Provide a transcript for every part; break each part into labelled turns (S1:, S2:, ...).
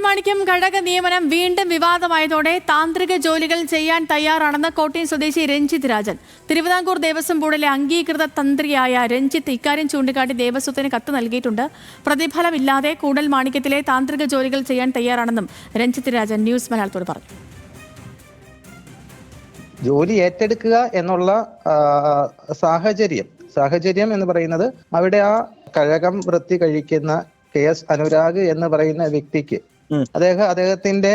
S1: കൂടൽമാണിക്യം ഘടക നിയമനം വീണ്ടും വിവാദമായതോടെ താന്ത്രിക ജോലികൾ ചെയ്യാൻ തയ്യാറാണെന്ന് കോട്ടയം സ്വദേശി രഞ്ജിത്ത് രാജൻ. തിരുവിതാംകൂർ ദേവസ്വം ബോർഡിലെ അംഗീകൃത തന്ത്രിയായ രഞ്ജിത്ത് ഇക്കാര്യം ചൂണ്ടിക്കാട്ടി ദേവസ്വത്തിന് കത്ത് നൽകിയിട്ടുണ്ട്. പ്രതിഫലമില്ലാതെ കൂടൽമാണിക്യത്തിലെ താന്ത്രിക ജോലികൾ ചെയ്യാൻ തയ്യാറാണെന്നും രഞ്ജിത്ത് രാജൻ ന്യൂസ് മലയാളത്തോട് പറഞ്ഞു.
S2: ജോലി ഏറ്റെടുക്കുക എന്നുള്ള സാഹചര്യം എന്ന് പറയുന്നത് അവിടെ ആ കഴകം വൃത്തി കഴിക്കുന്ന KS അനുരാഗ് എന്ന് പറയുന്ന വ്യക്തിക്ക് അദ്ദേഹത്തിന്റെ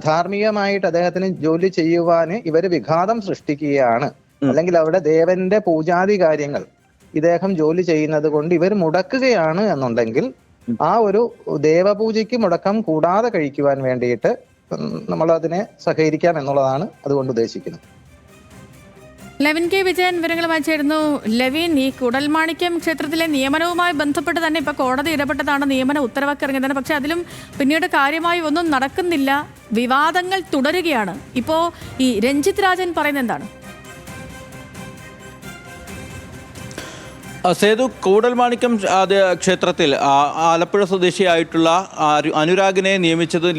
S2: ധാർമ്മികമായിട്ട് അദ്ദേഹത്തിന് ജോലി ചെയ്യുവാന് ഇവര് വിഘാതം സൃഷ്ടിക്കുകയാണ്. അല്ലെങ്കിൽ അവിടെ ദേവന്റെ പൂജാതി കാര്യങ്ങൾ ഇദ്ദേഹം ജോലി ചെയ്യുന്നത് കൊണ്ട് ഇവർ മുടക്കുകയാണ് എന്നുണ്ടെങ്കിൽ ആ ഒരു ദേവപൂജയ്ക്ക് മുടക്കം കൂടാതെ കഴിക്കുവാൻ വേണ്ടിയിട്ട് നമ്മൾ അതിനെ സഹകരിക്കാം എന്നുള്ളതാണ് അതുകൊണ്ട് ഉദ്ദേശിക്കുന്നത്.
S1: ലെവിൻ കെ വിജയൻ വിവരങ്ങളുമായി ചേരുന്നു. ലെവിൻ, ഈ കൂടൽമാണിക്യം ക്ഷേത്രത്തിലെ നിയമനവുമായി ബന്ധപ്പെട്ട് തന്നെ ഇപ്പൊ കോടതി ഇടപെട്ടതാണ്, നിയമന ഉത്തരവൊക്കെ ഇറങ്ങിയതാണ്. പക്ഷെ അതിലും പിന്നീട് കാര്യമായി ഒന്നും നടക്കുന്നില്ല, വിവാദങ്ങൾ തുടരുകയാണ്. ഇപ്പോ ഈ രഞ്ജിത്ത് രാജൻ പറയുന്നത് എന്താണ്?
S3: സേതു, കൂടൽമാണിക്യം ക്ഷേത്രത്തിൽ ആലപ്പുഴ സ്വദേശിയായിട്ടുള്ള അനുരാഗിനെ നിയമിച്ചതിൽ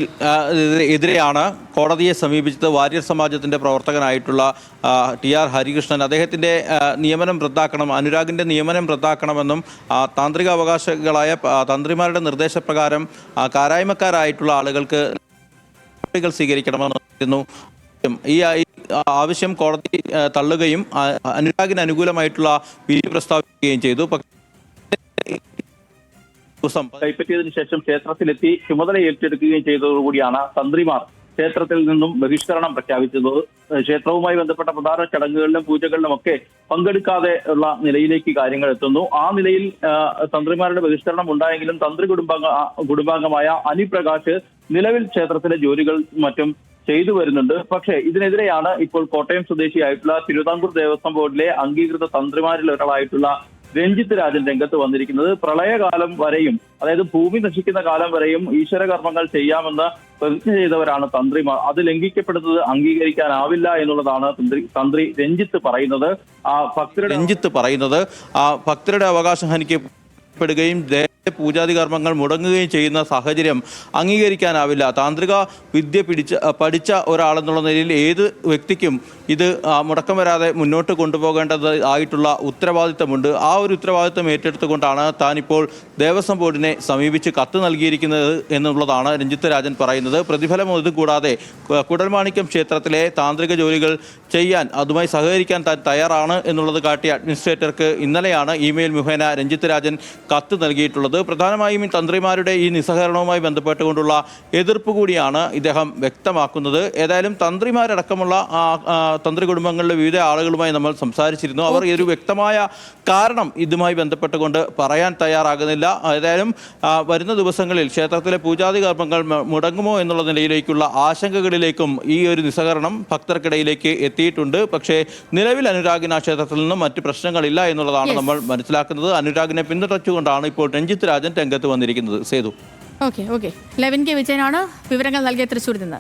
S3: എതിരെയാണ് കോടതിയെ സമീപിച്ചത്. വാര്യർ സമാജത്തിൻ്റെ പ്രവർത്തകനായിട്ടുള്ള TR ഹരികൃഷ്ണൻ. അദ്ദേഹത്തിൻ്റെ നിയമനം റദ്ദാക്കണം, അനുരാഗിൻ്റെ നിയമനം റദ്ദാക്കണമെന്നും താന്ത്രിക അവകാശികളായ തന്ത്രിമാരുടെ നിർദ്ദേശപ്രകാരം കാരായ്മക്കാരായിട്ടുള്ള ആളുകൾക്ക് സ്വീകരിക്കണമെന്നായിരുന്നു. ഈ ആവശ്യം കോടതി തള്ളുകയും അനുരാഗിന് അനുകൂലമായിട്ടുള്ള വിധി പ്രസ്താവിക്കുകയും ചെയ്തു.
S4: കൈപ്പറ്റിയതിനു ശേഷം ക്ഷേത്രത്തിലെത്തി ചുമതല ഏറ്റെടുക്കുകയും ചെയ്തതോടുകൂടിയാണ് തന്ത്രിമാർ ക്ഷേത്രത്തിൽ നിന്നും ബഹിഷ്കരണം പ്രഖ്യാപിച്ചത്. ക്ഷേത്രവുമായി ബന്ധപ്പെട്ട പ്രധാന ചടങ്ങുകളിലും പൂജകളിലും ഒക്കെ പങ്കെടുക്കാതെ ഉള്ള നിലയിലേക്ക് കാര്യങ്ങൾ എത്തുന്നു. ആ നിലയിൽ തന്ത്രിമാരുടെ ബഹിഷ്കരണം ഉണ്ടായെങ്കിലും തന്ത്രി കുടുംബാംഗമായ അനിപ്രകാശ് നിലവിൽ ക്ഷേത്രത്തിലെ ജോലികൾ മറ്റും ചെയ്തു വരുന്നുണ്ട്. പക്ഷേ ഇതിനെതിരെയാണ് ഇപ്പോൾ കോട്ടയം സ്വദേശിയായിട്ടുള്ള തിരുവിതാംകൂർ ദേവസ്വം ബോർഡിലെ അംഗീകൃത തന്ത്രിമാരിൽ ഒരാളായിട്ടുള്ള രഞ്ജിത്ത് രാജൻ രംഗത്ത് വന്നിരിക്കുന്നത്. പ്രളയകാലം വരെയും, അതായത് ഭൂമി നശിക്കുന്ന കാലം വരെയും ഈശ്വരകർമ്മങ്ങൾ ചെയ്യാമെന്ന് പ്രതിജ്ഞ ചെയ്തവരാണ് തന്ത്രിമാർ. അത് ലംഘിക്കപ്പെടുന്നത് അംഗീകരിക്കാനാവില്ല എന്നുള്ളതാണ് തന്ത്രി രഞ്ജിത്ത് പറയുന്നത്.
S3: ഭക്തരുടെ അവകാശം ഹനിക്കപ്പെടുകയും പൂജാതി കർമ്മങ്ങൾ മുടങ്ങുകയും ചെയ്യുന്ന സാഹചര്യം അംഗീകരിക്കാനാവില്ല. താന്ത്രിക വിദ്യ പഠിച്ച ഒരാളെന്നുള്ള നിലയിൽ ഏത് വ്യക്തിക്കും ഇത് മുടക്കം വരാതെ മുന്നോട്ട് കൊണ്ടുപോകേണ്ടത് ആയിട്ടുള്ള ഉത്തരവാദിത്തമുണ്ട്. ആ ഒരു ഉത്തരവാദിത്തം ഏറ്റെടുത്തുകൊണ്ടാണ് താനിപ്പോൾ ദേവസ്വം ബോർഡിനെ സമീപിച്ച് കത്ത് നൽകിയിരിക്കുന്നത് എന്നുള്ളതാണ് രഞ്ജിത്ത് രാജൻ പറയുന്നത്. പ്രതിഫലം ഇതും കൂടാതെ കൂടൽമാണിക്യം ക്ഷേത്രത്തിലെ താന്ത്രിക ജോലികൾ ചെയ്യാൻ, അതുമായി സഹകരിക്കാൻ താൻ തയ്യാറാണ് എന്നുള്ളത് കാട്ടി അഡ്മിനിസ്ട്രേറ്റർക്ക് ഇന്നലെയാണ് ഇമെയിൽ മുഖേന രഞ്ജിത്ത് രാജൻ കത്ത് നൽകിയിട്ടുള്ളത്. പ്രധാനമായും ഈ തന്ത്രിമാരുടെ ഈ നിസ്സഹകരണവുമായി ബന്ധപ്പെട്ടുകൊണ്ടുള്ള എതിർപ്പ് കൂടിയാണ് ഇദ്ദേഹം വ്യക്തമാക്കുന്നത്. ഏതായാലും തന്ത്രിമാരടക്കമുള്ള തന്ത്രി കുടുംബങ്ങളിലെ വിവിധ ആളുകളുമായി നമ്മൾ സംസാരിച്ചിരുന്നു. അവർ ഈ ഒരു വ്യക്തമായ കാരണം ഇതുമായി ബന്ധപ്പെട്ടുകൊണ്ട് പറയാൻ തയ്യാറാകുന്നില്ല. ഏതായാലും വരുന്ന ദിവസങ്ങളിൽ ക്ഷേത്രത്തിലെ പൂജാതി കർമ്മങ്ങൾ മുടങ്ങുമോ എന്നുള്ള നിലയിലേക്കുള്ള ആശങ്കകളിലേക്കും ഈ ഒരു നിസ്സഹകരണം ഭക്തർക്കിടയിലേക്ക് എത്തിയിട്ടുണ്ട്. പക്ഷേ നിലവിൽ അനുരാഗിന് ആ ക്ഷേത്രത്തിൽ നിന്നും മറ്റ് പ്രശ്നങ്ങളില്ല എന്നുള്ളതാണ് നമ്മൾ മനസ്സിലാക്കുന്നത്. അനുരാഗിനെ പിന്തുണച്ചുകൊണ്ടാണ് ഇപ്പോൾ രഞ്ജിത്ത് രാജൻ രംഗത്ത് വന്നിരിക്കുന്നത്. സേതു.
S1: ഓക്കെ. ലെവിൻ കെ വിജയനാണ് വിവരങ്ങൾ നൽകിയ തൃശ്ശൂരിൽ നിന്ന്.